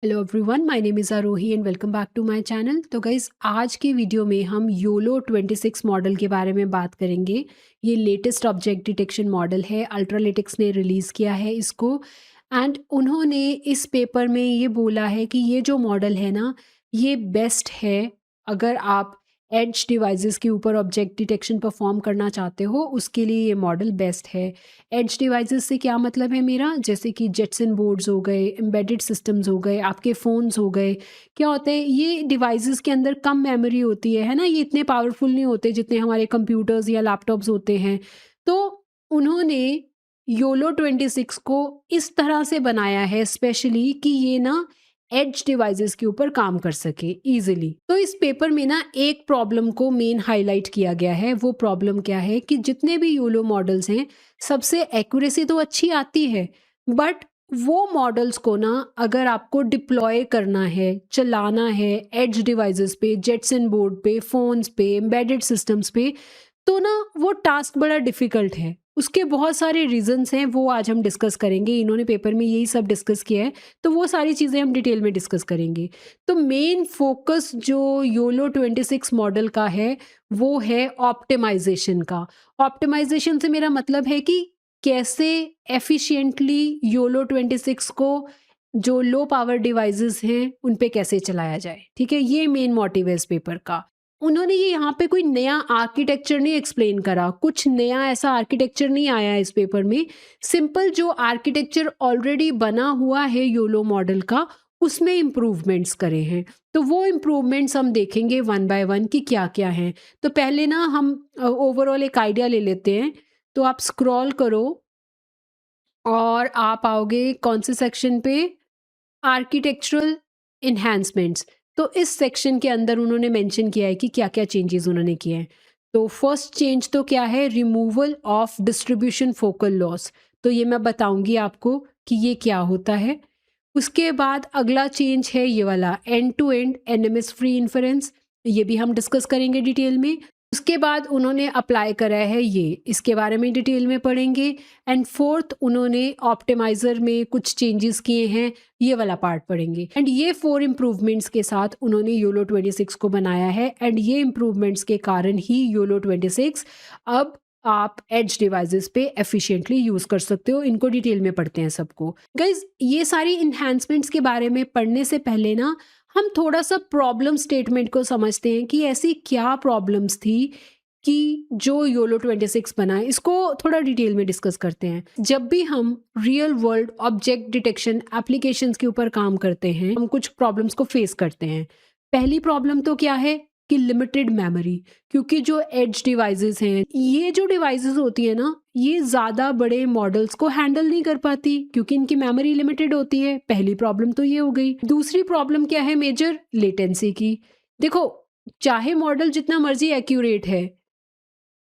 Hello everyone, my name is Aarohi and welcome back to my channel. तो guys, आज की video में हम योलो 26 मॉडल के बारे में बात करेंगे। ये लेटेस्ट ऑब्जेक्ट डिटेक्शन मॉडल है, अल्ट्रालिटिक्स ने रिलीज़ किया है इसको। एंड उन्होंने इस पेपर में ये बोला है कि ये जो मॉडल है ना, ये बेस्ट है अगर आप एज डिवाइसेस के ऊपर ऑब्जेक्ट डिटेक्शन परफॉर्म करना चाहते हो, उसके लिए ये मॉडल बेस्ट है। एज डिवाइसेस से क्या मतलब है मेरा, जैसे कि जेटसन बोर्ड्स हो गए, एम्बेडेड सिस्टम्स हो गए, आपके फ़ोन्स हो गए। क्या होता है, ये डिवाइसेस के अंदर कम मेमोरी होती है ना, ये इतने पावरफुल नहीं होते जितने हमारे कंप्यूटर्स या लैपटॉप्स होते हैं। तो उन्होंने योलो 26 को इस तरह से बनाया है स्पेशली कि ये ना एज डिवाइसेस के ऊपर काम कर सके इजीली। तो इस पेपर में ना एक प्रॉब्लम को मेन हाईलाइट किया गया है। वो प्रॉब्लम क्या है कि जितने भी योलो मॉडल्स हैं, सबसे एक्यूरेसी तो अच्छी आती है, बट वो मॉडल्स को ना अगर आपको डिप्लॉय करना है, चलाना है एज डिवाइसेस पे, जेटसन बोर्ड पे, फोन्स पे, एम्बेडेड सिस्टम्स पे, तो ना वो टास्क बड़ा डिफिकल्ट है। उसके बहुत सारे रीजंस हैं, वो आज हम डिस्कस करेंगे। इन्होंने पेपर में यही सब डिस्कस किया है, तो वो सारी चीज़ें हम डिटेल में डिस्कस करेंगे। तो मेन फोकस जो योलो 26 मॉडल का है, वो है ऑप्टिमाइजेशन का। ऑप्टिमाइजेशन से मेरा मतलब है कि कैसे एफिशिएंटली योलो 26 को जो लो पावर डिवाइसेस हैं उन पे कैसे चलाया जाए। ठीक है, ये मेन मोटिव है इस पेपर का। उन्होंने ये यहाँ पे कोई नया आर्किटेक्चर नहीं एक्सप्लेन करा, कुछ नया ऐसा आर्किटेक्चर नहीं आया है इस पेपर में। सिंपल जो आर्किटेक्चर ऑलरेडी बना हुआ है योलो मॉडल का, उसमें इम्प्रूवमेंट्स करे हैं। तो वो इम्प्रूवमेंट्स हम देखेंगे वन बाय वन कि क्या क्या हैं। तो पहले ना हम ओवरऑल एक आइडिया ले लेते हैं। तो आप स्क्रॉल करो और आप आओगे कौन से सेक्शन पे, आर्किटेक्चरल इन्हांसमेंट्स। तो इस सेक्शन के अंदर उन्होंने मेंशन किया है कि क्या-क्या चेंजेस उन्होंने किए हैं। तो फर्स्ट चेंज तो क्या है, removal of distribution focal loss. तो ये मैं बताऊंगी आपको कि ये क्या होता है। उसके बाद अगला चेंज है ये वाला, end to end NMS free inference. ये भी हम डिस्कस करेंगे डिटेल में। उसके बाद उन्होंने अप्लाई करा है ये, इसके बारे में डिटेल में पढ़ेंगे। एंड फोर्थ, उन्होंने ऑप्टिमाइज़र में कुछ चेंजेस किए हैं, ये वाला पार्ट पढ़ेंगे। एंड ये 4 इम्प्रूवमेंट्स के साथ उन्होंने योलो 26 को बनाया है। एंड ये इम्प्रूवमेंट्स के कारण ही योलो 26 अब आप एज डिवाइसेस पे एफिशिएंटली यूज कर सकते हो। इनको डिटेल में पढ़ते हैं सबको। गाइज, ये सारी इन्हांसमेंट्स के बारे में पढ़ने से पहले ना हम थोड़ा सा प्रॉब्लम स्टेटमेंट को समझते हैं कि ऐसी क्या प्रॉब्लम्स थी कि जो योलो 26 बना है। इसको थोड़ा डिटेल में डिस्कस करते हैं। जब भी हम real world object detection applications के ऊपर काम करते हैं, हम कुछ प्रॉब्लम्स को फेस करते हैं। पहली प्रॉब्लम तो क्या है कि लिमिटेड मेमोरी। क्योंकि जो एज डिवाइसेस हैं, ये जो डिवाइसेस होती है ना, ये ज़्यादा बड़े मॉडल्स को हैंडल नहीं कर पाती क्योंकि इनकी मेमोरी लिमिटेड होती है। पहली प्रॉब्लम तो ये हो गई। दूसरी प्रॉब्लम क्या है मेजर, लेटेंसी की। देखो, चाहे मॉडल जितना मर्जी एक्यूरेट है,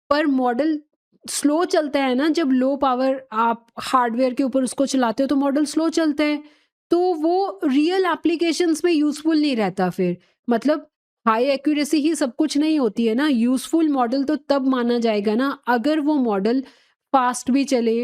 पर मॉडल स्लो चलता है ना। जब लो पावर आप हार्डवेयर के ऊपर उसको चलाते हो तो मॉडल स्लो चलता है, तो वो रियल एप्लीकेशंस में यूजफुल नहीं रहता फिर। मतलब हाई एक्यूरेसी ही सब कुछ नहीं होती है ना। यूजफुल मॉडल तो तब माना जाएगा ना अगर वो मॉडल फास्ट भी चले,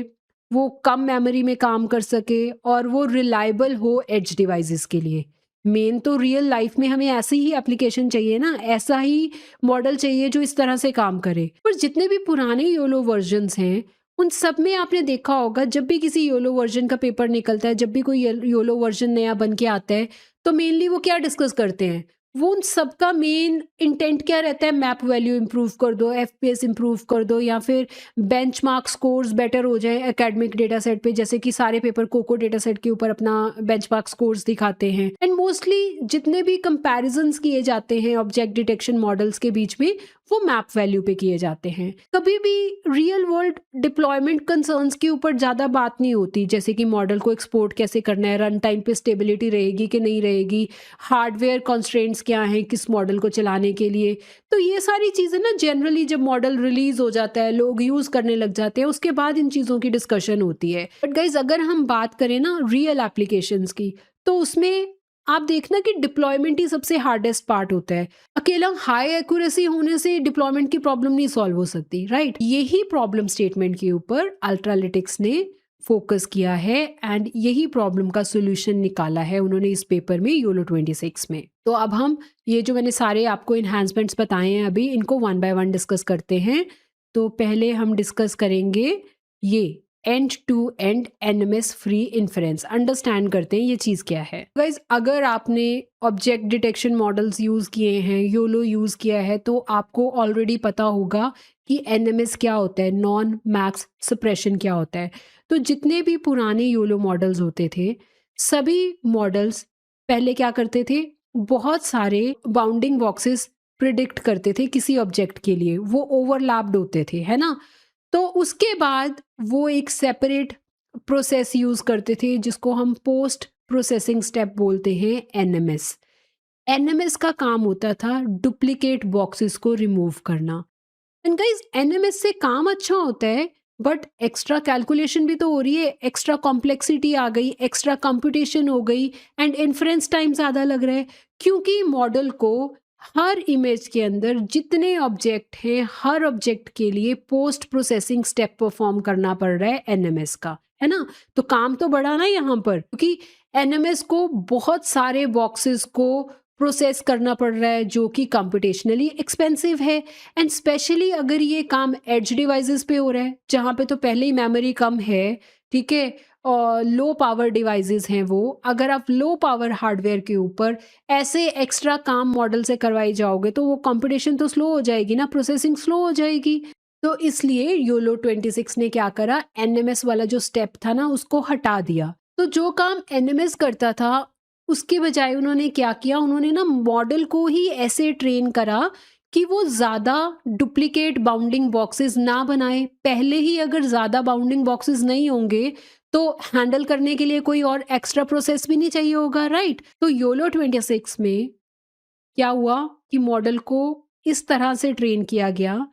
वो कम मेमोरी में काम कर सके और वो रिलायबल हो एज डिवाइसेस के लिए। मेन तो रियल लाइफ में हमें ऐसी ही एप्लीकेशन चाहिए ना, ऐसा ही मॉडल चाहिए जो इस तरह से काम करे। पर जितने भी पुराने योलो वर्जन्स हैं, उन सब में आपने देखा होगा, जब भी किसी योलो वर्जन का पेपर निकलता है, जब भी कोई योलो वर्जन नया बन के आता है, तो मेनली वो क्या डिस्कस करते हैं, वो उन सबका मेन इंटेंट क्या रहता है, मैप वैल्यू इंप्रूव कर दो, एफपीएस इंप्रूव कर दो, या फिर बेंचमार्क स्कोर्स बेटर हो जाए एकेडमिक डेटा सेट पे। जैसे कि सारे पेपर कोको डेटा सेट के ऊपर अपना बेंचमार्क स्कोर्स दिखाते हैं। एंड मोस्टली जितने भी कंपैरिजंस किए जाते हैं ऑब्जेक्ट डिटेक्शन मॉडल्स के बीच में, वो मैप वैल्यू पे किए जाते हैं। कभी भी रियल वर्ल्ड डिप्लॉयमेंट कंसर्न्स के ऊपर ज़्यादा बात नहीं होती, जैसे कि मॉडल को एक्सपोर्ट कैसे करना है, रन टाइम पे स्टेबिलिटी रहेगी कि नहीं रहेगी, हार्डवेयर कॉन्स्ट्रेंट्स क्या हैं किस मॉडल को चलाने के लिए। तो ये सारी चीज़ें ना जनरली जब मॉडल रिलीज हो जाता है, लोग यूज़ करने लग जाते हैं, उसके बाद इन चीज़ों की डिस्कशन होती है। बट गाइज, अगर हम बात करें ना रियल एप्लीकेशंस की, तो उसमें आप देखना कि डिप्लॉयमेंट ही सबसे हार्डेस्ट पार्ट होता है। अकेला हाई एक्यूरेसी होने से डिप्लॉयमेंट की प्रॉब्लम नहीं सॉल्व हो सकती, राइट। यही प्रॉब्लम स्टेटमेंट के ऊपर अल्ट्रालिटिक्स ने फोकस किया है एंड यही प्रॉब्लम का सॉल्यूशन निकाला है उन्होंने इस पेपर में योलो 26 में। तो अब हम ये जो मैंने सारे आपको इन्हांसमेंट्स बताए हैं अभी, इनको वन बाय वन डिस्कस करते हैं। तो पहले हम डिस्कस करेंगे ये end to end NMS free inference. Understand करते हैं ये चीज़ क्या है। गाइज, अगर आपने ऑब्जेक्ट डिटेक्शन मॉडल्स यूज़ किए हैं, योलो यूज़ किया है, तो आपको ऑलरेडी पता होगा कि एनएमएस क्या होता है, नॉन मैक्स सप्रेशन क्या होता है। तो जितने भी पुराने योलो मॉडल्स होते थे, सभी मॉडल्स पहले क्या करते थे, बहुत सारे बाउंडिंग बॉक्सेस प्रिडिक्ट करते थे किसी ऑब्जेक्ट के लिए, वो ओवरलैप्ड होते थे, है ना। तो उसके बाद वो एक सेपरेट प्रोसेस यूज़ करते थे जिसको हम पोस्ट प्रोसेसिंग स्टेप बोलते हैं, एनएमएस। एनएमएस का काम होता था डुप्लीकेट बॉक्सेस को रिमूव करना। एंड गाइस, एनएमएस से काम अच्छा होता है, बट एक्स्ट्रा कैलकुलेशन भी तो हो रही है, एक्स्ट्रा कॉम्प्लेक्सिटी आ गई, एक्स्ट्रा कंप्यूटेशन हो गई एंड इन्फ्रेंस टाइम ज़्यादा लग रहा है, क्योंकि मॉडल को हर इमेज के अंदर जितने ऑब्जेक्ट हैं, हर ऑब्जेक्ट के लिए पोस्ट प्रोसेसिंग स्टेप परफॉर्म करना पड़ रहा है एनएमएस का, है ना। तो काम तो बढ़ा ना यहाँ पर, क्योंकि एनएमएस को बहुत सारे बॉक्सेस को प्रोसेस करना पड़ रहा है जो कि कंप्यूटेशनली एक्सपेंसिव है। एंड स्पेशली अगर ये काम एज डिवाइसेस पे हो रहा है, जहाँ पे तो पहले ही मेमोरी कम है, ठीक है, और लो पावर डिवाइसेस हैं वो, अगर आप लो पावर हार्डवेयर के ऊपर ऐसे एक्स्ट्रा काम मॉडल से करवाई जाओगे तो वो कंप्यूटेशन तो स्लो हो जाएगी ना, प्रोसेसिंग स्लो हो जाएगी। तो इसलिए योलो 26 ने क्या करा, एनएमएस वाला जो स्टेप था ना उसको हटा दिया। तो जो काम एनएमएस करता था उसके बजाय उन्होंने क्या किया, उन्होंने ना मॉडल को ही ऐसे ट्रेन करा कि वो ज़्यादा डुप्लीकेट बाउंडिंग बॉक्सेस ना बनाए। पहले ही अगर ज़्यादा बाउंडिंग बॉक्सेस नहीं होंगे तो हैंडल करने के लिए कोई और एक्स्ट्रा प्रोसेस भी नहीं चाहिए होगा, राइट। तो योलो 26 में क्या हुआ कि मॉडल को इस तरह से ट्रेन किया गया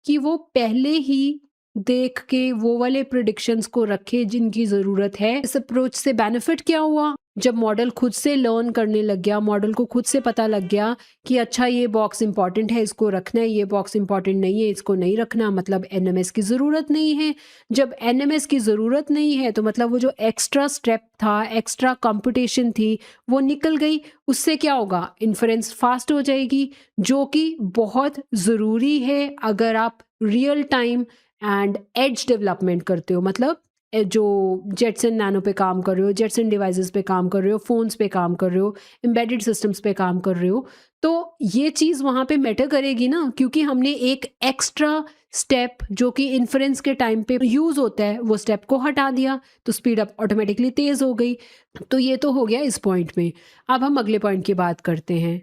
कि वो पहले ही देख के वो वाले प्रिडिक्शंस को रखे जिनकी ज़रूरत है। इस अप्रोच से बेनिफिट क्या हुआ, जब मॉडल खुद से लर्न करने लग गया, मॉडल को खुद से पता लग गया कि अच्छा ये बॉक्स इंपॉर्टेंट है, इसको रखना है, ये बॉक्स इंपॉर्टेंट नहीं है, इसको नहीं रखना, मतलब एनएमएस की ज़रूरत नहीं है। जब एनएमएस की ज़रूरत नहीं है तो मतलब वो जो एक्स्ट्रा स्टेप था, एक्स्ट्रा कंप्यूटेशन थी, वो निकल गई। उससे क्या होगा, इन्फ्रेंस फास्ट हो जाएगी, जो कि बहुत ज़रूरी है अगर आप real time and edge development करते हो। मतलब जो जेटसन नैनो पे काम कर रहे हो, जेटसन डिवाइसेस पे काम कर रहे हो, फ़ोन्स पे काम कर रहे हो, एम्बेडेड सिस्टम्स पे काम कर रहे हो, तो ये चीज़ वहाँ पे मैटर करेगी ना, क्योंकि हमने एक एक्स्ट्रा स्टेप जो कि इन्फ्रेंस के टाइम पे यूज़ होता है वो स्टेप को हटा दिया, तो स्पीड अप ऑटोमेटिकली तेज़ हो गई। तो ये तो हो गया इस पॉइंट में। अब हम अगले पॉइंट की बात करते हैं।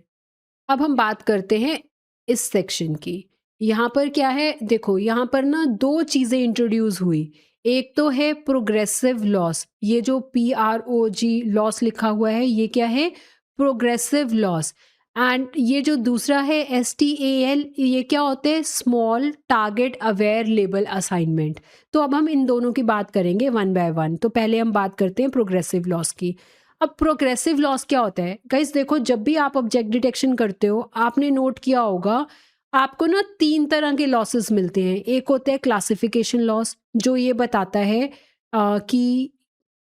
अब हम बात करते हैं इस सेक्शन की। यहाँ पर क्या है, देखो यहाँ पर ना दो चीज़ें इंट्रोड्यूस हुई। एक तो है प्रोग्रेसिव लॉस, ये जो PROG लॉस लिखा हुआ है ये क्या है, प्रोग्रेसिव लॉस। एंड ये जो दूसरा है STAL, ये क्या होते हैं, small target aware label assignment. तो अब हम इन दोनों की बात करेंगे वन बाय वन। तो पहले हम बात करते हैं प्रोग्रेसिव लॉस की। अब प्रोग्रेसिव लॉस क्या होता है गाइस, देखो जब भी आप ऑब्जेक्ट डिटेक्शन करते हो, आपने नोट किया होगा आपको ना तीन तरह के लॉसेस मिलते हैं। एक होता है क्लासिफिकेशन लॉस, जो ये बताता है कि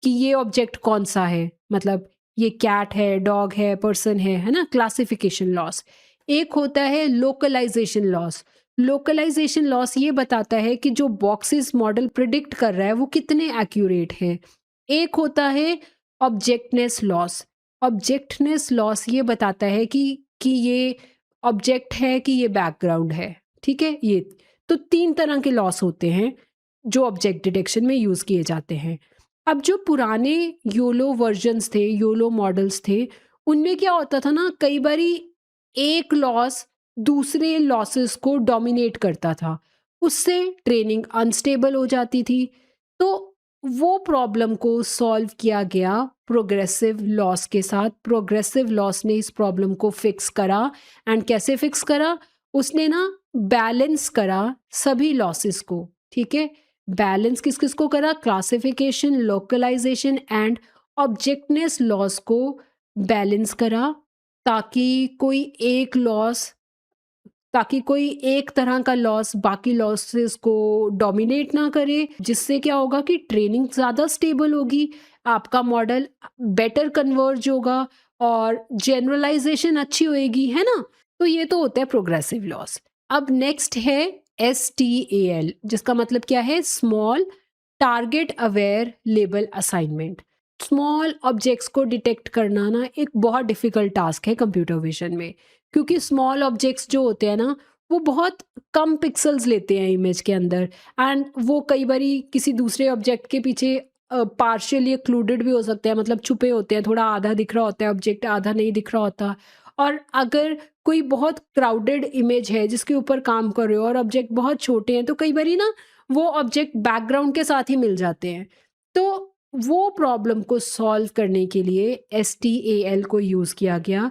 ये ऑब्जेक्ट कौन सा है, मतलब ये कैट है, डॉग है, पर्सन है ना, क्लासिफिकेशन लॉस। एक होता है लोकलाइजेशन लॉस। लोकलाइजेशन लॉस ये बताता है कि जो बॉक्सेस मॉडल प्रिडिक्ट कर रहा है वो कितने एक्यूरेट हैं। एक होता है ऑब्जेक्टनेस लॉस। ऑब्जेक्टनेस लॉस ये बताता है कि ये ऑब्जेक्ट है कि ये बैकग्राउंड है, ठीक है। ये तो तीन तरह के लॉस होते हैं जो ऑब्जेक्ट डिटेक्शन में यूज़ किए जाते हैं। अब जो पुराने योलो वर्जन्स थे, योलो मॉडल्स थे, उनमें क्या होता था ना, कई बारी एक लॉस दूसरे लॉसेस को डोमिनेट करता था, उससे ट्रेनिंग अनस्टेबल हो जाती थी। तो वो प्रॉब्लम को सॉल्व किया गया प्रोग्रेसिव लॉस के साथ। प्रोग्रेसिव लॉस ने इस प्रॉब्लम को फिक्स करा। एंड कैसे फिक्स करा, उसने ना बैलेंस करा सभी लॉसेस को, ठीक है। बैलेंस किस किस को करा, क्लासिफिकेशन, लोकलाइजेशन एंड ऑब्जेक्टनेस लॉस को बैलेंस करा, ताकि कोई एक लॉस ताकि कोई एक तरह का लॉस बाकी लॉसेस को डोमिनेट ना करे, जिससे क्या होगा कि ट्रेनिंग ज़्यादा स्टेबल होगी, आपका मॉडल बेटर कन्वर्ज होगा और जनरलाइजेशन अच्छी होएगी, है ना? तो ये तो होता है प्रोग्रेसिव लॉस। अब नेक्स्ट है STAL, जिसका मतलब क्या है? Small target aware label assignment. Small objects को डिटेक्ट करना ना एक बहुत डिफिकल्ट टास्क है कंप्यूटर विजन में, क्योंकि स्मॉल ऑब्जेक्ट्स जो होते हैं ना, वो बहुत कम पिक्सल्स लेते हैं इमेज के अंदर, एंड वो कई बारी किसी दूसरे ऑब्जेक्ट के पीछे पार्शियली एक्लूडेड भी हो सकते हैं, मतलब छुपे होते हैं, थोड़ा आधा दिख रहा होता है ऑब्जेक्ट, आधा नहीं दिख रहा होता। और अगर कोई बहुत क्राउडेड इमेज है जिसके ऊपर काम कर रहे हो और ऑब्जेक्ट बहुत छोटे हैं, तो कई बारी ना वो ऑब्जेक्ट बैकग्राउंड के साथ ही मिल जाते हैं। तो वो प्रॉब्लम को सॉल्व करने के लिए STAL को यूज़ किया गया।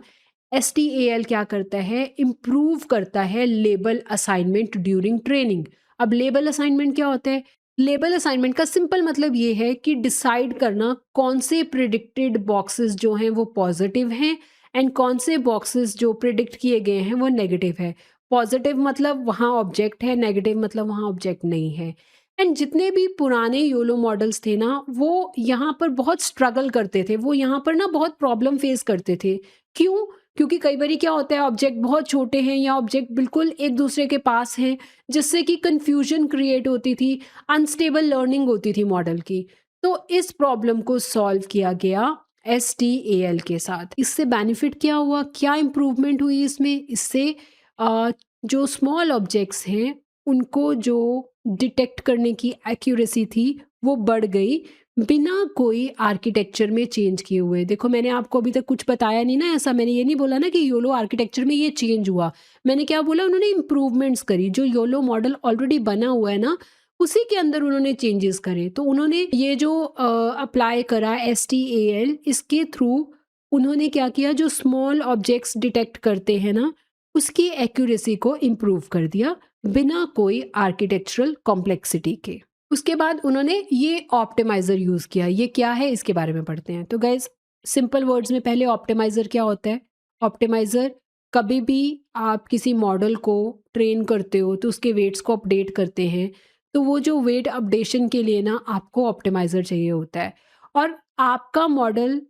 STAL क्या करता है? इम्प्रूव करता है लेबल असाइनमेंट ड्यूरिंग ट्रेनिंग। अब लेबल असाइनमेंट क्या होता है? लेबल असाइनमेंट का सिंपल मतलब ये है कि डिसाइड करना कौन से प्रिडिक्टेड बॉक्सेस जो हैं वो पॉजिटिव हैं एंड कौन से बॉक्सेस जो प्रिडिक्ट किए गए हैं वो नेगेटिव है। पॉजिटिव मतलब वहाँ ऑब्जेक्ट है, नेगेटिव मतलब वहाँ ऑब्जेक्ट नहीं है। एंड जितने भी पुराने योलो मॉडल्स थे ना, वो यहाँ पर बहुत स्ट्रगल करते थे, वो यहाँ पर ना बहुत प्रॉब्लम फेस करते थे। क्यों? क्योंकि कई बारी क्या होता है, ऑब्जेक्ट बहुत छोटे हैं या ऑब्जेक्ट बिल्कुल एक दूसरे के पास हैं, जिससे कि कंफ्यूजन क्रिएट होती थी, अनस्टेबल लर्निंग होती थी मॉडल की। तो इस प्रॉब्लम को सॉल्व किया गया STAL के साथ। इससे बेनिफिट क्या हुआ? क्या इम्प्रूवमेंट हुई इसमें? इससे अ, जो स्मॉल ऑब्जेक्ट्स हैं उनको जो डिटेक्ट करने की एक्यूरेसी थी वो बढ़ गई, बिना कोई आर्किटेक्चर में चेंज किए हुए। देखो, मैंने आपको अभी तक कुछ बताया नहीं ना ऐसा, मैंने ये नहीं बोला ना कि योलो आर्किटेक्चर में ये चेंज हुआ। मैंने क्या बोला? उन्होंने इम्प्रूवमेंट्स करी। जो योलो मॉडल ऑलरेडी बना हुआ है ना, उसी के अंदर उन्होंने चेंजेस करे। तो उन्होंने ये जो अप्लाई करा STAL, इसके थ्रू उन्होंने क्या किया? जो स्मॉल ऑब्जेक्ट्स डिटेक्ट करते हैं ना, उसकी एक्यूरेसी को इम्प्रूव कर दिया, बिना कोई आर्किटेक्चरल कॉम्प्लेक्सिटी के। उसके बाद उन्होंने ये ऑप्टिमाइज़र यूज़ किया। ये क्या है, इसके बारे में पढ़ते हैं। तो गाइज़, सिंपल वर्ड्स में पहले ऑप्टिमाइज़र क्या होता है? ऑप्टिमाइज़र, कभी भी आप किसी मॉडल को ट्रेन करते हो तो उसके वेट्स को अपडेट करते हैं, तो वो जो वेट अपडेशन के लिए ना आपको ऑप्टिमाइज़र चाहिए होता है। और आपका मॉडल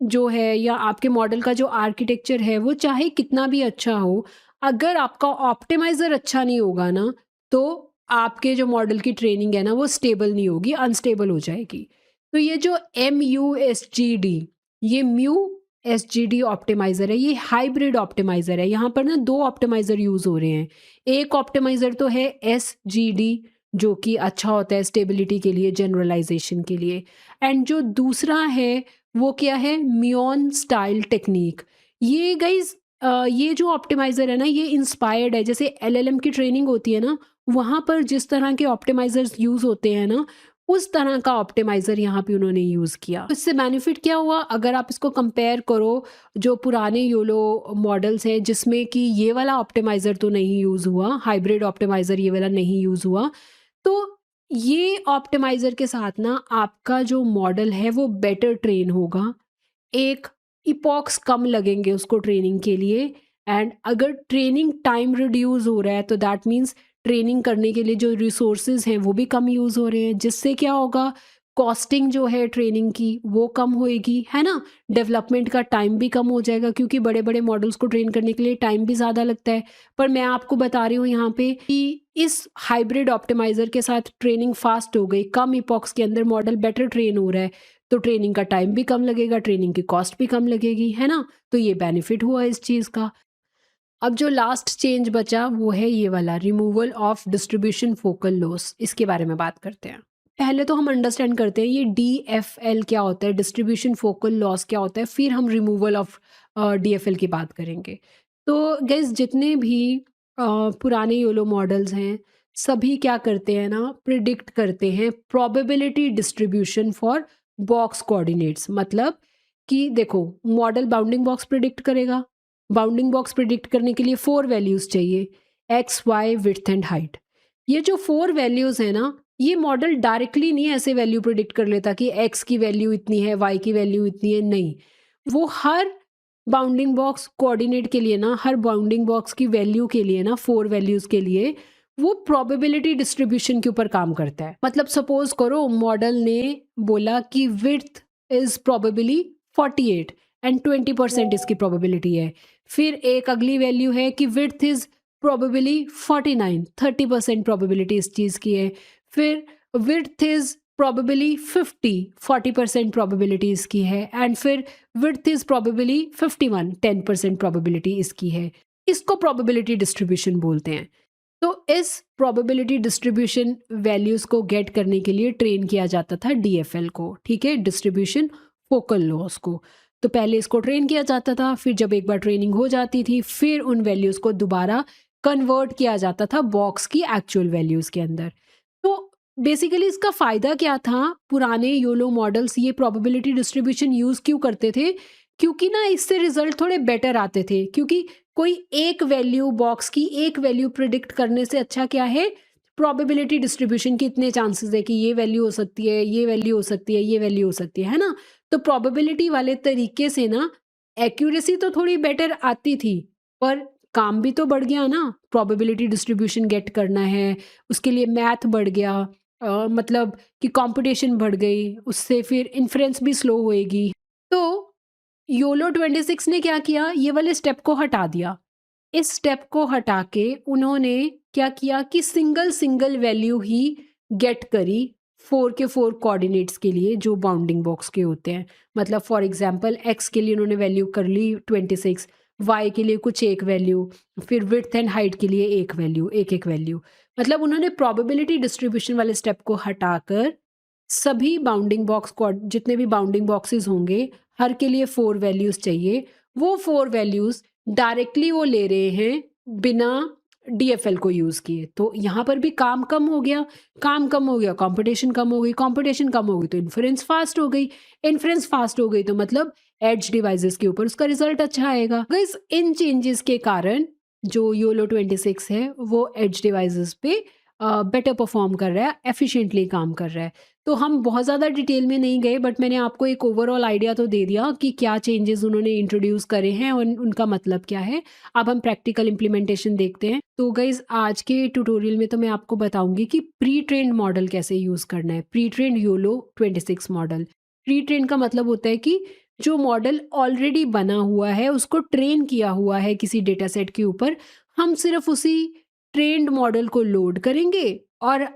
जो है या आपके मॉडल का जो आर्किटेक्चर है वो चाहे कितना भी अच्छा हो, अगर आपका ऑप्टिमाइज़र अच्छा नहीं होगा ना, तो आपके जो मॉडल की ट्रेनिंग है ना वो स्टेबल नहीं होगी, अनस्टेबल हो जाएगी। तो ये जो MUSGD, ये MUSGD ऑप्टिमाइज़र है, ये हाइब्रिड ऑप्टिमाइज़र है। यहाँ पर ना 2 ऑप्टिमाइज़र यूज़ हो रहे हैं। एक ऑप्टिमाइज़र तो है SGD, जो कि अच्छा होता है स्टेबिलिटी के लिए, जनरलाइज़ेशन के लिए। एंड जो दूसरा है वो क्या है? म्योन स्टाइल टेक्निक। ये गाइज़, ये जो ऑप्टिमाइज़र है ना, ये इंस्पायर्ड है, जैसे LLM की ट्रेनिंग होती है ना, वहाँ पर जिस तरह के ऑप्टिमाइज़र्स यूज़ होते हैं ना, उस तरह का ऑप्टिमाइज़र यहाँ पे उन्होंने यूज़ किया। तो इससे बेनिफिट क्या हुआ? अगर आप इसको कंपेयर करो जो पुराने योलो मॉडल्स हैं, जिसमें कि ये वाला ऑप्टिमाइज़र तो नहीं यूज़ हुआ, हाइब्रिड ऑप्टिमाइज़र ये वाला नहीं यूज़ हुआ, तो ये ऑप्टिमाइज़र के साथ ना आपका जो मॉडल है वो बेटर ट्रेन होगा। एक इपॉक्स कम लगेंगे उसको ट्रेनिंग के लिए, एंड अगर ट्रेनिंग टाइम रिड्यूस हो रहा है तो दैट मीन्स ट्रेनिंग करने के लिए जो रिसोर्सेज हैं वो भी कम यूज़ हो रहे हैं, जिससे क्या होगा? कॉस्टिंग जो है ट्रेनिंग की वो कम होएगी, है ना? डेवलपमेंट का टाइम भी कम हो जाएगा, क्योंकि बड़े बड़े मॉडल्स को ट्रेन करने के लिए टाइम भी ज़्यादा लगता है। पर मैं आपको बता रही हूँ यहाँ पे कि इस हाइब्रिड ऑप्टिमाइज़र के साथ ट्रेनिंग फास्ट हो गई, कम इपॉक्स के अंदर मॉडल बेटर ट्रेन हो रहा है, तो ट्रेनिंग का टाइम भी कम लगेगा, ट्रेनिंग की कॉस्ट भी कम लगेगी, है ना? तो ये बेनिफिट हुआ इस चीज़ का। अब जो लास्ट चेंज बचा वो है ये वाला, removal of distribution focal loss. इसके बारे में बात करते हैं। पहले तो हम अंडरस्टैंड करते हैं ये DFL क्या होता है, डिस्ट्रीब्यूशन फोकल लॉस क्या होता है, फिर हम रिमूवल ऑफ DFL की बात करेंगे। तो गाइस, जितने भी पुराने योलो मॉडल्स हैं, सभी क्या करते हैं ना, प्रिडिक्ट करते हैं probability distribution for box coordinates. मतलब कि देखो, मॉडल बाउंडिंग बॉक्स प्रिडिक्ट करेगा। बाउंडिंग बॉक्स प्रिडिक्ट करने के लिए 4 वैल्यूज़ चाहिए, X, Y, width and height. ये जो 4 वैल्यूज़ हैं ना, ये मॉडल डायरेक्टली नहीं ऐसे वैल्यू प्रिडिक्ट कर लेता कि एक्स की वैल्यू इतनी है, वाई की वैल्यू इतनी है, नहीं। वो हर बाउंडिंग बॉक्स कोऑर्डिनेट के लिए ना, हर बाउंडिंग बॉक्स की वैल्यू के लिए ना, 4 वैल्यूज के लिए वो प्रोबेबिलिटी डिस्ट्रीब्यूशन के ऊपर काम करता है। मतलब सपोज करो मॉडल ने बोला कि विड्थ इज प्रोबेबली 48 एंड 20% इसकी प्रोबेबिलिटी है। फिर एक अगली वैल्यू है कि विड्थ इज प्रोबेबली 49, 30% प्रोबेबिलिटी इस चीज की है। फिर विड्थ इज प्रोबेबली 50, 40% प्रोबेबिलिटी इसकी है। एंड फिर विड्थ इज प्रोबेबली 51, 10% प्रोबेबिलिटी इसकी है। इसको प्रोबेबिलिटी डिस्ट्रीब्यूशन बोलते हैं। तो इस प्रोबेबिलिटी डिस्ट्रीब्यूशन वैल्यूज को गेट करने के लिए ट्रेन किया जाता था डीएफएल को, ठीक है, डिस्ट्रीब्यूशन फोकल लॉस को। तो पहले इसको ट्रेन किया जाता था, फिर जब एक बार ट्रेनिंग हो जाती थी फिर उन वैल्यूज को दोबारा कन्वर्ट किया जाता था बॉक्स की एक्चुअल वैल्यूज के अंदर। तो बेसिकली इसका फायदा क्या था? पुराने योलो मॉडल्स ये प्रोबेबिलिटी डिस्ट्रीब्यूशन यूज क्यों करते थे? क्योंकि ना इससे रिजल्ट थोड़े बेटर आते थे। क्योंकि कोई एक वैल्यू, बॉक्स की एक वैल्यू प्रिडिक्ट करने से अच्छा क्या है, प्रोबेबिलिटी डिस्ट्रीब्यूशन की इतने चांसेस है कि ये वैल्यू हो सकती है, ये वैल्यू हो सकती है, ये वैल्यू हो सकती है ना। तो प्रोबेबिलिटी वाले तरीके से ना एक्यूरेसी तो थोड़ी बेटर आती थी, पर काम भी तो बढ़ गया ना। प्रोबेबिलिटी डिस्ट्रीब्यूशन गेट करना है, उसके लिए मैथ बढ़ गया, मतलब कि कंपटीशन बढ़ गई, उससे फिर इन्फ्रेंस भी स्लो होएगी। तो योलो 26 ने क्या किया, ये वाले स्टेप को हटा दिया। इस स्टेप को हटा के उन्होंने क्या किया कि सिंगल सिंगल वैल्यू ही गेट करी 4 के 4 कोऑर्डिनेट्स के लिए जो बाउंडिंग बॉक्स के होते हैं। मतलब फॉर एग्जांपल एक्स के लिए उन्होंने वैल्यू कर ली 26, वाई के लिए कुछ एक वैल्यू, फिर विड्थ एंड हाइट के लिए एक वैल्यू, एक एक वैल्यू। मतलब उन्होंने प्रोबेबिलिटी डिस्ट्रीब्यूशन वाले स्टेप को हटाकर सभी बाउंडिंग बॉक्स को, जितने भी बाउंडिंग बॉक्सेस होंगे हर के लिए 4 वैल्यूज चाहिए, वो 4 वैल्यूज डायरेक्टली वो ले रहे हैं बिना डीएफएल को यूज किए। तो यहाँ पर भी काम कम हो गया, काम कम हो गया, कंपटीशन कम हो गई, कंपटीशन कम हो गई तो इन्फ्रेंस फास्ट हो गई, इन्फ्रेंस फास्ट हो गई तो मतलब एज डिवाइसेस के ऊपर उसका रिजल्ट अच्छा आएगा। गाइस इन चेंजेस के कारण जो योलो 26 है वो एज डिवाइसेस पे बेटर परफॉर्म कर रहा है, एफिशिएंटली काम कर रहा है। तो हम बहुत ज़्यादा डिटेल में नहीं गए, बट मैंने आपको एक ओवरऑल आइडिया तो दे दिया कि क्या चेंजेस उन्होंने इंट्रोड्यूस करे हैं और उनका मतलब क्या है। अब हम प्रैक्टिकल इम्प्लीमेंटेशन देखते हैं। तो गाइज आज के ट्यूटोरियल में तो मैं आपको बताऊंगी कि प्री ट्रेंड मॉडल कैसे यूज़ करना है। Pre trend YOLO 26 model. Pre trend का मतलब होता है कि जो मॉडल ऑलरेडी बना हुआ है उसको ट्रेन किया हुआ है किसी डेटा सेट के ऊपर, हम सिर्फ उसी ट्रेंड मॉडल को लोड करेंगे और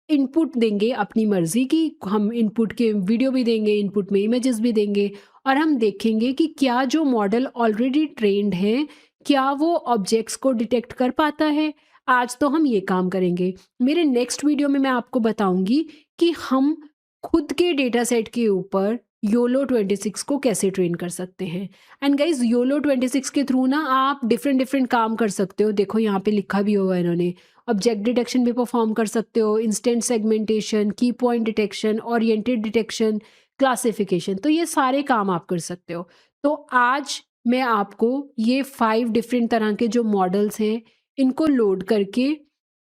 इनपुट देंगे अपनी मर्जी की। हम इनपुट के वीडियो भी देंगे, इनपुट में इमेजेस भी देंगे और हम देखेंगे कि क्या जो मॉडल ऑलरेडी ट्रेंड है क्या वो ऑब्जेक्ट्स को डिटेक्ट कर पाता है। आज तो हम ये काम करेंगे। मेरे नेक्स्ट वीडियो में मैं आपको बताऊंगी कि हम खुद के डेटा सेट के ऊपर योलो 26 को कैसे ट्रेन कर सकते हैं। एंड गाइज योलो 26 के थ्रू ना आप डिफरेंट डिफरेंट काम कर सकते हो। देखो यहाँ पे लिखा भी होगा इन्होंने, ऑब्जेक्ट डिटेक्शन भी परफॉर्म कर सकते हो, इंस्टेंट सेगमेंटेशन, की point detection, oriented detection, classification, तो ये सारे काम आप कर सकते हो। तो आज मैं आपको ये 5 डिफरेंट तरह के जो मॉडल्स हैं इनको लोड करके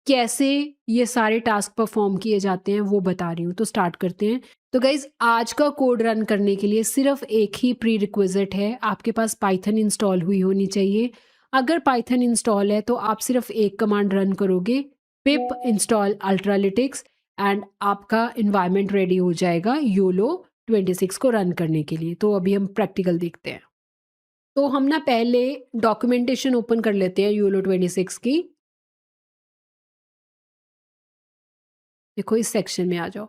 कैसे ये सारे टास्क परफॉर्म किए जाते हैं वो बता रही हूँ। तो स्टार्ट करते हैं। तो गाइज आज का कोड रन करने के लिए सिर्फ एक ही प्री रिक्विजिट है, आपके पास पाइथन इंस्टॉल हुई होनी चाहिए। अगर पाइथन इंस्टॉल है तो आप सिर्फ एक कमांड रन करोगे, पिप इंस्टॉल अल्ट्रालिटिक्स, एंड आपका इन्वायरमेंट रेडी हो जाएगा योलो 26 को रन करने के लिए। तो अभी हम प्रैक्टिकल देखते हैं। तो हम ना पहले डॉक्यूमेंटेशन ओपन कर लेते हैं योलो 26 की। देखो इस सेक्शन में आ जाओ,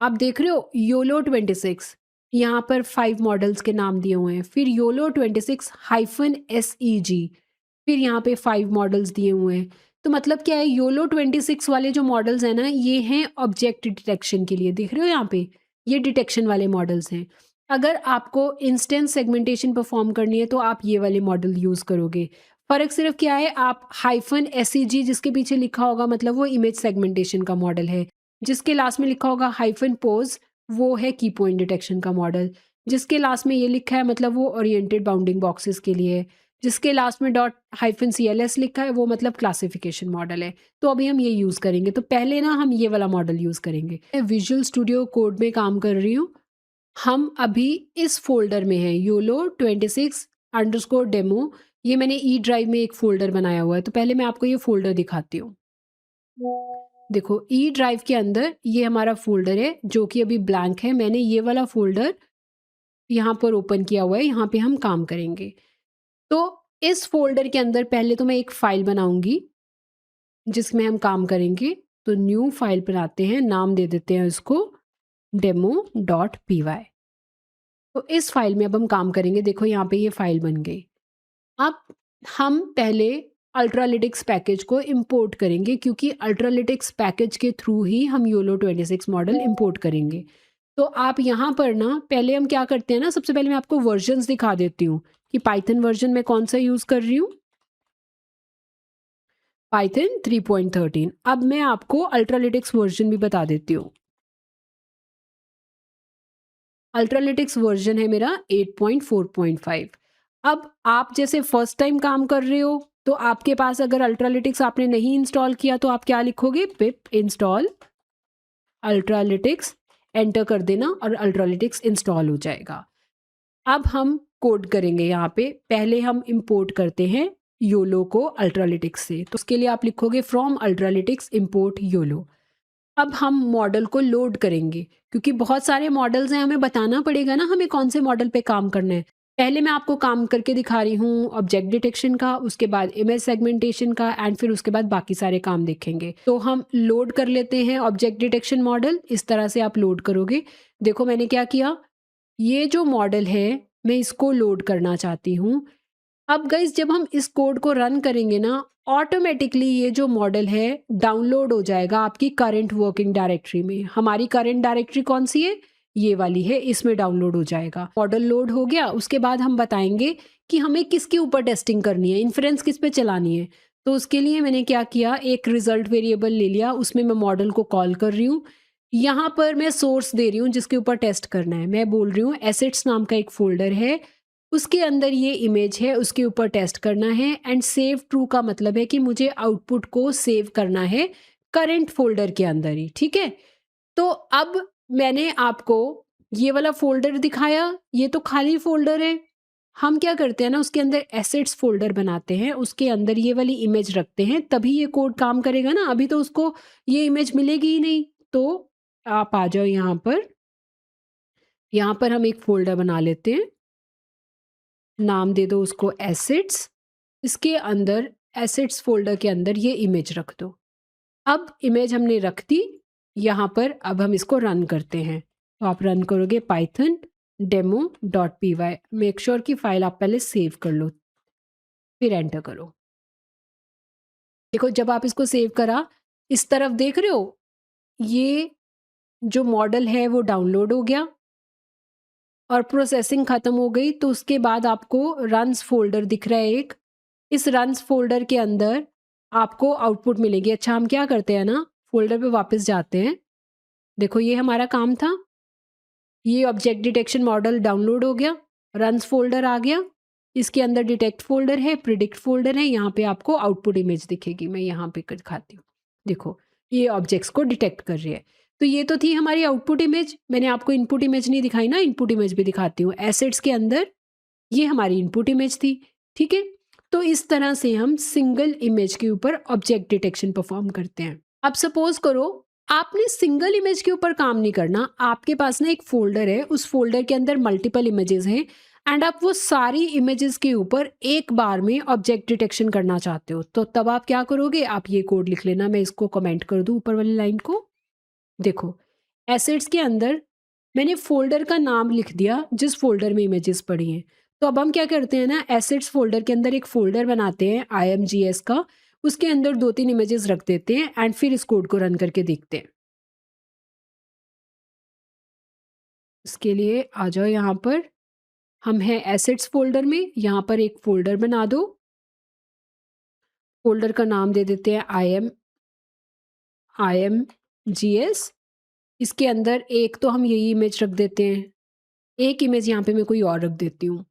आप देख रहे हो योलो 26, यहाँ पर 5 मॉडल्स के नाम दिए हुए हैं। फिर योलो 26-SEG, फिर यहाँ पे 5 मॉडल्स दिए हुए हैं। तो मतलब क्या है, योलो 26 वाले जो मॉडल्स हैं ना ये हैं ऑब्जेक्ट डिटेक्शन के लिए। देख रहे हो यहाँ पे ये डिटेक्शन वाले मॉडल्स हैं। अगर आपको इंस्टेंस सेगमेंटेशन परफॉर्म करनी है तो आप ये वाले मॉडल यूज़ करोगे। फ़र्क सिर्फ क्या है, आप -SEG जिसके पीछे लिखा होगा मतलब वो इमेज सेगमेंटेशन का मॉडल है, जिसके लास्ट में लिखा होगा -POS वो है की पॉइंट डिटेक्शन का मॉडल, जिसके लास्ट में ये लिखा है मतलब वो ओरिएंटेड बाउंडिंग बॉक्सेस के लिए है, जिसके लास्ट में .-CLS लिखा है वो मतलब क्लासिफिकेशन मॉडल है। तो अभी हम ये यूज़ करेंगे। तो पहले ना हम ये वाला मॉडल यूज़ करेंगे। मैं विजुअल स्टूडियो कोड में काम कर रही हूँ। हम अभी इस फोल्डर में हैं योलो 26 अंडरस्कोर डेमो, ये मैंने ई ड्राइव में एक फ़ोल्डर बनाया हुआ है, तो पहले मैं आपको ये फ़ोल्डर दिखाती हूँ। देखो ई ड्राइव के अंदर ये हमारा फ़ोल्डर है जो कि अभी ब्लैंक है। मैंने ये वाला फ़ोल्डर यहाँ पर ओपन किया हुआ है, यहाँ पे हम काम करेंगे। तो इस फ़ोल्डर के अंदर पहले तो मैं एक फ़ाइल बनाऊँगी जिसमें हम काम करेंगे। तो न्यू फ़ाइल बनाते हैं, नाम दे देते हैं उसको demo.py। तो इस फ़ाइल में अब हम काम करेंगे। देखो यहाँ पे ये फ़ाइल बन गई। अब हम पहले अल्ट्रालिटिक्स पैकेज को इंपोर्ट करेंगे क्योंकि अल्ट्रालिटिक्स पैकेज के थ्रू ही हम योलो 26 मॉडल इंपोर्ट करेंगे। तो आप यहाँ पर ना पहले हम क्या करते हैं ना, सबसे पहले मैं आपको वर्जन्स दिखा देती हूँ कि पाइथन वर्जन मैं कौन सा यूज़ कर रही हूँ। पाइथन 3.13। अब मैं आपको अल्ट्रालिटिक्स वर्जन भी बता देती हूँ। अल्ट्रालिटिक्स वर्जन है मेरा 8.4.5। अब आप जैसे फर्स्ट टाइम काम कर रहे हो तो आपके पास अगर अल्ट्रालिटिक्स आपने नहीं इंस्टॉल किया तो आप क्या लिखोगे, पिप इंस्टॉल अल्ट्रालिटिक्स, एंटर कर देना और अल्ट्रालिटिक्स इंस्टॉल हो जाएगा। अब हम कोड करेंगे। यहाँ पे पहले हम इंपोर्ट करते हैं योलो को अल्ट्रालिटिक्स से, तो उसके लिए आप लिखोगे फ्रॉम अल्ट्रालिटिक्स इंपोर्ट योलो। अब हम मॉडल को लोड करेंगे क्योंकि बहुत सारे मॉडल्स हैं, हमें बताना पड़ेगा ना हमें कौन से मॉडल पे काम करना है। पहले मैं आपको काम करके दिखा रही हूँ ऑब्जेक्ट डिटेक्शन का, उसके बाद इमेज सेगमेंटेशन का एंड फिर उसके बाद बाकी सारे काम देखेंगे। तो हम लोड कर लेते हैं ऑब्जेक्ट डिटेक्शन मॉडल। इस तरह से आप लोड करोगे। देखो मैंने क्या किया, ये जो मॉडल है मैं इसको लोड करना चाहती हूँ। अब गाइस जब हम इस कोड को रन करेंगे ना, ऑटोमेटिकली ये जो मॉडल है डाउनलोड हो जाएगा आपकी करंट वर्किंग डायरेक्टरी में। हमारी करंट डायरेक्टरी कौन सी है, ये वाली है, इसमें डाउनलोड हो जाएगा। मॉडल लोड हो गया, उसके बाद हम बताएंगे कि हमें किसके ऊपर टेस्टिंग करनी है, इन्फ्रेंस किस पे चलानी है। तो उसके लिए मैंने क्या किया, एक रिजल्ट वेरिएबल ले लिया, उसमें मैं मॉडल को कॉल कर रही हूँ। यहाँ पर मैं सोर्स दे रही हूँ जिसके ऊपर टेस्ट करना है। मैं बोल रही हूँ एसेट्स नाम का एक फोल्डर है, उसके अंदर ये इमेज है, उसके ऊपर टेस्ट करना है। एंड सेव ट्रू का मतलब है कि मुझे आउटपुट को सेव करना है करंट फोल्डर के अंदर ही, ठीक है। तो अब मैंने आपको ये वाला फोल्डर दिखाया, ये तो खाली फोल्डर है। हम क्या करते हैं ना, उसके अंदर एसेट्स फोल्डर बनाते हैं, उसके अंदर ये वाली इमेज रखते हैं, तभी ये कोड काम करेगा ना। अभी तो उसको ये इमेज मिलेगी ही नहीं। तो आप आ जाओ यहाँ पर हम एक फोल्डर बना लेते हैं, नाम दे दो उसको एसेट्स। इसके अंदर एसेट्स फोल्डर के अंदर ये इमेज रख दो। अब इमेज हमने रख दी यहाँ पर। अब हम इसको रन करते हैं। तो आप रन करोगे पाइथन demo.py। मेक श्योर कि फाइल आप पहले सेव कर लो, फिर एंटर करो। देखो जब आप इसको सेव करा, इस तरफ देख रहे हो, ये जो मॉडल है वो डाउनलोड हो गया और प्रोसेसिंग खत्म हो गई। तो उसके बाद आपको रन्स फोल्डर दिख रहा है एक, इस रन्स फोल्डर के अंदर आपको आउटपुट मिलेगी। अच्छा हम क्या करते हैं ना, फोल्डर पे वापस जाते हैं। देखो ये हमारा काम था, ये ऑब्जेक्ट डिटेक्शन मॉडल डाउनलोड हो गया, रन्स फोल्डर आ गया, इसके अंदर डिटेक्ट फोल्डर है, प्रिडिक्ट फोल्डर है, यहाँ पे आपको आउटपुट इमेज दिखेगी। मैं यहाँ पे दिखाती हूँ। देखो ये ऑब्जेक्ट्स को डिटेक्ट कर रही है। तो ये तो थी हमारी आउटपुट इमेज। मैंने आपको इनपुट इमेज नहीं दिखाई ना, इनपुट इमेज भी दिखाती हूँ। एसेट्स के अंदर ये हमारी इनपुट इमेज थी, ठीक है। तो इस तरह से हम सिंगल इमेज के ऊपर ऑब्जेक्ट डिटेक्शन परफॉर्म करते हैं। अब सपोज करो आपने सिंगल इमेज के ऊपर काम नहीं करना, आपके पास ना एक फोल्डर है, उस फोल्डर के अंदर मल्टीपल इमेजेस हैं एंड आप वो सारी इमेजेस के ऊपर एक बार में ऑब्जेक्ट डिटेक्शन करना चाहते हो। तो तब आप क्या करोगे, आप ये कोड लिख लेना, मैं इसको कमेंट कर दूं ऊपर वाली लाइन को। देखो एसेट्स के अंदर मैंने फोल्डर का नाम लिख दिया जिस फोल्डर में इमेजेस पड़ी हैं। तो अब हम क्या करते हैं ना, एसेट्स फोल्डर के अंदर एक फोल्डर बनाते हैं IMGS का, उसके अंदर 2-3 इमेजेस रख देते हैं एंड फिर इस कोड को रन करके देखते हैं। इसके लिए आ जाओ यहाँ पर, हम हैं एसेट्स फोल्डर में, यहाँ पर एक फोल्डर बना दो। फोल्डर का नाम दे देते हैं IMGS। इसके अंदर एक तो हम यही इमेज रख देते हैं, एक इमेज यहाँ पे मैं कोई और रख देती हूँ।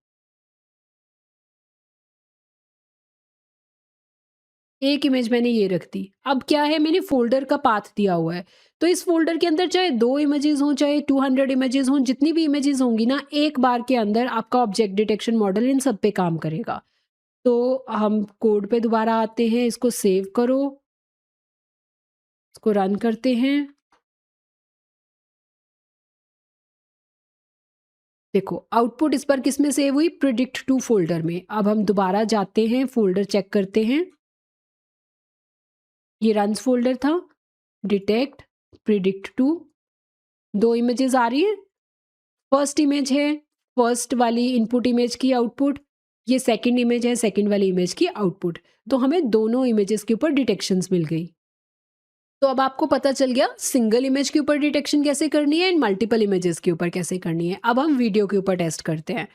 एक इमेज मैंने ये रख दी। अब क्या है, मैंने फ़ोल्डर का पाथ दिया हुआ है, तो इस फ़ोल्डर के अंदर चाहे 2 इमेजेस हों, चाहे 200 इमेजेस हों, जितनी भी इमेजेस होंगी ना, एक बार के अंदर आपका ऑब्जेक्ट डिटेक्शन मॉडल इन सब पे काम करेगा। तो हम कोड पे दोबारा आते हैं, इसको सेव करो, इसको रन करते हैं। देखो आउटपुट इस बार किस में सेव हुई, प्रिडिक्ट टू फ़ोल्डर में। अब हम दोबारा जाते हैं, फ़ोल्डर चेक करते हैं। ये रन्स फ़ोल्डर था, डिटेक्ट, प्रिडिक्ट टू, 2 इमेजेस आ रही हैं। फर्स्ट इमेज है, फर्स्ट वाली इनपुट इमेज की आउटपुट, ये सेकंड इमेज है, सेकंड वाली इमेज की आउटपुट। तो हमें दोनों इमेजेस के ऊपर डिटेक्शंस मिल गई। तो अब आपको पता चल गया सिंगल इमेज के ऊपर डिटेक्शन कैसे करनी है एंड मल्टीपल इमेजेस के ऊपर कैसे करनी है। अब हम वीडियो के ऊपर टेस्ट करते हैं।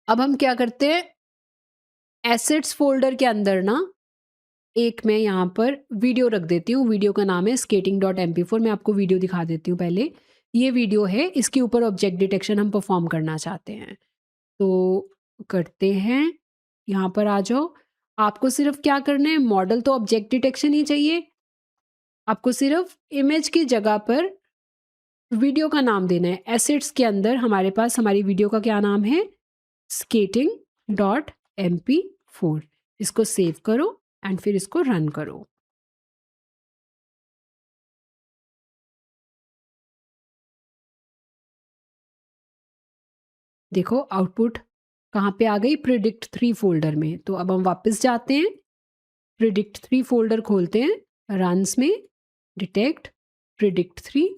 अब हम क्या करते हैं, एसेट्स फ़ोल्डर के अंदर ना एक मैं यहाँ पर वीडियो रख देती हूँ। वीडियो का नाम है skating.mp4। मैं आपको वीडियो दिखा देती हूँ पहले। ये वीडियो है, इसके ऊपर ऑब्जेक्ट डिटेक्शन हम परफॉर्म करना चाहते हैं। तो करते हैं, यहाँ पर आ जाओ। आपको सिर्फ क्या करना है, मॉडल तो ऑब्जेक्ट डिटेक्शन ही चाहिए। आपको सिर्फ इमेज की जगह पर वीडियो का नाम देना है। एसेट्स के अंदर हमारे पास हमारी वीडियो का क्या नाम है, skating.mp4। इसको सेव करो एंड फिर इसको रन करो। देखो आउटपुट कहाँ पे आ गई, प्रिडिक्ट 3 फ़ोल्डर में। तो अब हम वापस जाते हैं, प्रिडिक्ट 3 फ़ोल्डर खोलते हैं, रन्स में डिटेक्ट प्रिडिक्ट 3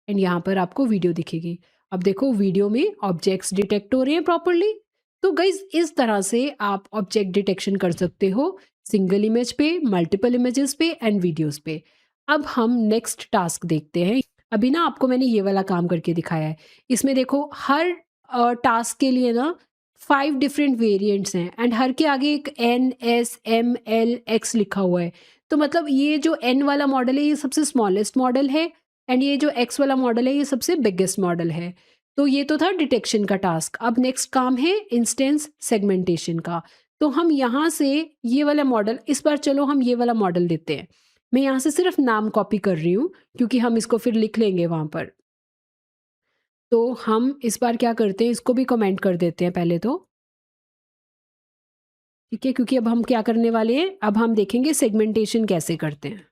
एंड यहाँ पर आपको वीडियो दिखेगी। अब देखो वीडियो में ऑब्जेक्ट्स डिटेक्ट हो रहे हैं प्रॉपर्ली। तो गाइज इस तरह से आप ऑब्जेक्ट डिटेक्शन कर सकते हो, सिंगल इमेज पे, मल्टीपल इमेजेस पे एंड वीडियोस पे। अब हम नेक्स्ट टास्क देखते हैं। अभी ना आपको मैंने ये वाला काम करके दिखाया है। इसमें देखो हर टास्क के लिए ना 5 डिफरेंट वेरिएंट्स हैं एंड हर के आगे एक N, S, M, L, X लिखा हुआ है। तो मतलब ये जो एन वाला मॉडल है ये सबसे स्मॉलेस्ट मॉडल है एंड ये जो एक्स वाला मॉडल है ये सबसे बिगेस्ट मॉडल है। तो ये तो था डिटेक्शन का टास्क। अब नेक्स्ट काम है इंस्टेंस सेगमेंटेशन का। तो हम यहाँ से ये वाला मॉडल, इस बार चलो हम ये वाला मॉडल लेते हैं। मैं यहाँ से सिर्फ नाम कॉपी कर रही हूँ क्योंकि हम इसको फिर लिख लेंगे वहाँ पर। तो हम इस बार क्या करते हैं, इसको भी कमेंट कर देते हैं पहले तो, ठीक है, क्योंकि अब हम क्या करने वाले हैं, अब हम देखेंगे सेगमेंटेशन कैसे करते हैं।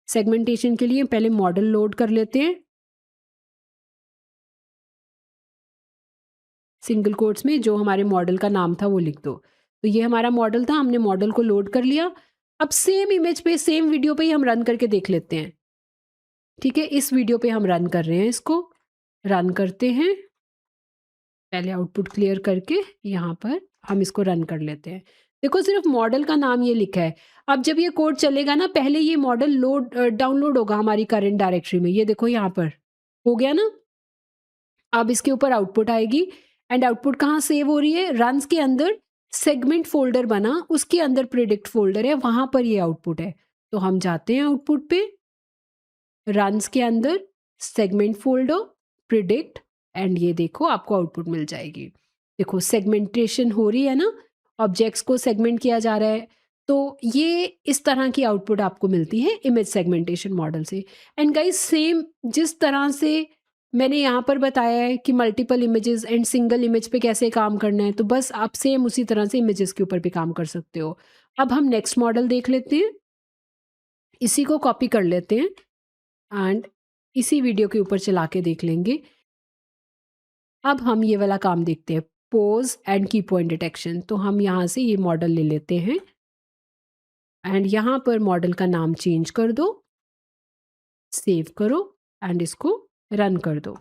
सेगमेंटेशन के लिए पहले मॉडल लोड कर लेते हैं, सिंगल कोट्स में जो हमारे मॉडल का नाम था वो लिख दो। तो ये हमारा मॉडल था, हमने मॉडल को लोड कर लिया। अब सेम इमेज पे, सेम वीडियो पे ही हम रन करके देख लेते हैं। ठीक है, इस वीडियो पे हम रन कर रहे हैं, इसको रन करते हैं। पहले आउटपुट क्लियर करके यहाँ पर हम इसको रन कर लेते हैं। देखो सिर्फ मॉडल का नाम ये लिखा है। अब जब ये कोड चलेगा ना, पहले ये मॉडल डाउनलोड होगा हमारी करंट डायरेक्टरी में। ये देखो यहाँ पर हो गया ना। अब इसके ऊपर आउटपुट आएगी एंड आउटपुट कहाँ सेव हो रही है, रन्स के अंदर सेगमेंट फोल्डर बना, उसके अंदर प्रिडिक्ट फोल्डर है, वहां पर ये आउटपुट है। तो हम जाते हैं आउटपुट पे, रन्स के अंदर सेगमेंट फोल्डर, प्रिडिक्ट एंड ये देखो आपको आउटपुट मिल जाएगी। देखो सेगमेंटेशन हो रही है ना, ऑब्जेक्ट्स को सेगमेंट किया जा रहा है। तो ये इस तरह की आउटपुट आपको मिलती है इमेज सेगमेंटेशन मॉडल से। एंड गाइस सेम जिस तरह से मैंने यहाँ पर बताया है कि multiple images and single image पे कैसे काम करना है, तो बस आप सेम उसी तरह से इमेजेस के ऊपर भी काम कर सकते हो। अब हम नेक्स्ट मॉडल देख लेते हैं, इसी को कॉपी कर लेते हैं एंड इसी वीडियो के ऊपर चला के देख लेंगे। अब हम ये वाला काम देखते हैं, पोज एंड की पॉइंट डिटेक्शन। तो हम यहाँ से ये मॉडल ले लेते हैं एंड यहाँ पर मॉडल का नाम चेंज कर दो, सेव करो एंड इसको रन कर दो।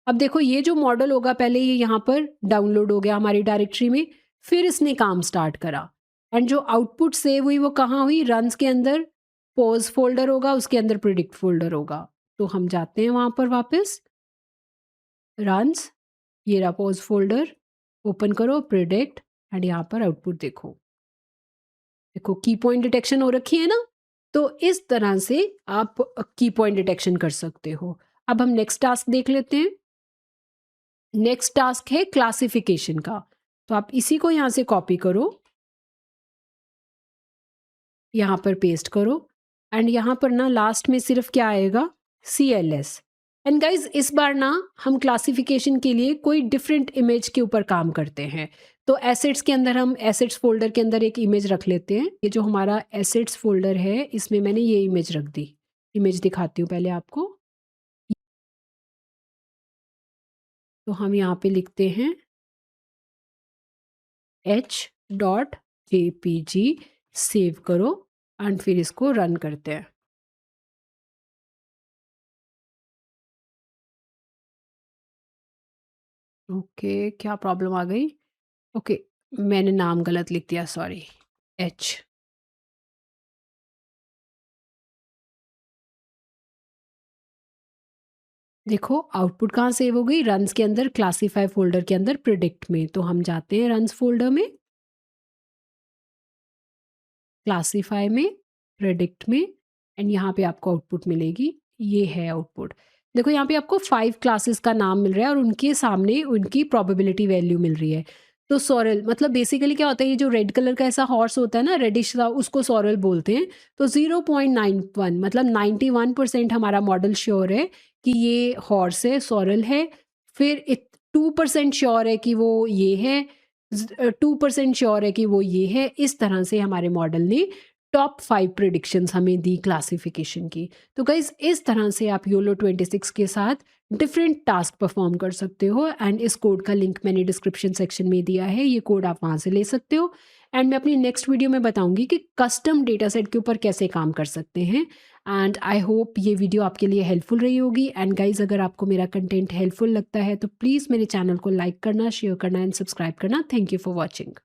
अब देखो ये जो मॉडल होगा, पहले ये यहाँ पर डाउनलोड हो गया हमारी डायरेक्टरी में, फिर इसने काम स्टार्ट करा एंड जो आउटपुट सेव हुई वो कहाँ हुई, रन्स के अंदर पोज फोल्डर होगा, उसके अंदर प्रिडिक्ट फोल्डर होगा। तो हम जाते हैं वहाँ पर वापस, रन्स, ये रहा पोज फोल्डर, ओपन करो प्रिडिक्ट एंड यहाँ पर आउटपुट देखो। देखो की पॉइंट डिटेक्शन हो रखी है ना। तो इस तरह से आप की पॉइंट डिटेक्शन कर सकते हो। अब हम नेक्स्ट टास्क देख लेते हैं। नेक्स्ट टास्क है क्लासिफिकेशन का, तो आप इसी को यहाँ से कॉपी करो, यहाँ पर पेस्ट करो एंड यहाँ पर ना लास्ट में सिर्फ क्या आएगा, CLS। एंड गाइज इस बार ना हम क्लासिफिकेशन के लिए कोई डिफरेंट इमेज के ऊपर काम करते हैं। तो एसेट्स के अंदर हम एसेट्स फोल्डर के अंदर एक इमेज रख लेते हैं। ये जो हमारा एसेट्स फोल्डर है इसमें मैंने ये इमेज रख दी। इमेज दिखाती हूँ पहले आपको। तो हम यहाँ पे लिखते हैं h.jpg, सेव करो एंड फिर इसको रन करते हैं। ओके, क्या प्रॉब्लम आ गई? ओके, मैंने नाम गलत लिख दिया, सॉरी। एच, देखो आउटपुट कहाँ सेव हो गई, रन्स के अंदर, क्लासीफाई फोल्डर के अंदर, प्रिडिक्ट में। तो हम जाते हैं रन्स फोल्डर में, क्लासीफाई में, प्रिडिक्ट में एंड यहाँ पे आपको आउटपुट मिलेगी। ये है आउटपुट। देखो यहाँ पे आपको 5 क्लासेस का नाम मिल रहा है और उनके सामने उनकी प्रोबेबिलिटी वैल्यू मिल रही है। तो सॉरल मतलब बेसिकली क्या होता है, ये जो रेड कलर का ऐसा हॉर्स होता है ना, रेडिश सा, उसको सॉरल बोलते हैं। तो 0.91 मतलब 91% हमारा मॉडल श्योर है कि ये हॉर्स है, सॉरल है। फिर 2% श्योर है कि वो ये है, 2% श्योर है कि वो ये है। इस तरह से हमारे मॉडल ने टॉप 5 प्रिडिक्शंस हमें दी क्लासिफिकेशन की। तो गाइज इस तरह से आप योलो 26 के साथ डिफरेंट टास्क परफॉर्म कर सकते हो एंड इस कोड का लिंक मैंने डिस्क्रिप्शन सेक्शन में दिया है। ये कोड आप वहाँ से ले सकते हो एंड मैं अपनी नेक्स्ट वीडियो में बताऊंगी कि कस्टम डेटा सेट के ऊपर कैसे काम कर सकते हैं। एंड आई होप ये वीडियो आपके लिए हेल्पफुल रही होगी। एंड गाइज अगर आपको मेरा कंटेंट हेल्पफुल लगता है तो प्लीज़ मेरे चैनल को लाइक करना, शेयर करना एंड सब्सक्राइब करना। Thank you for watching.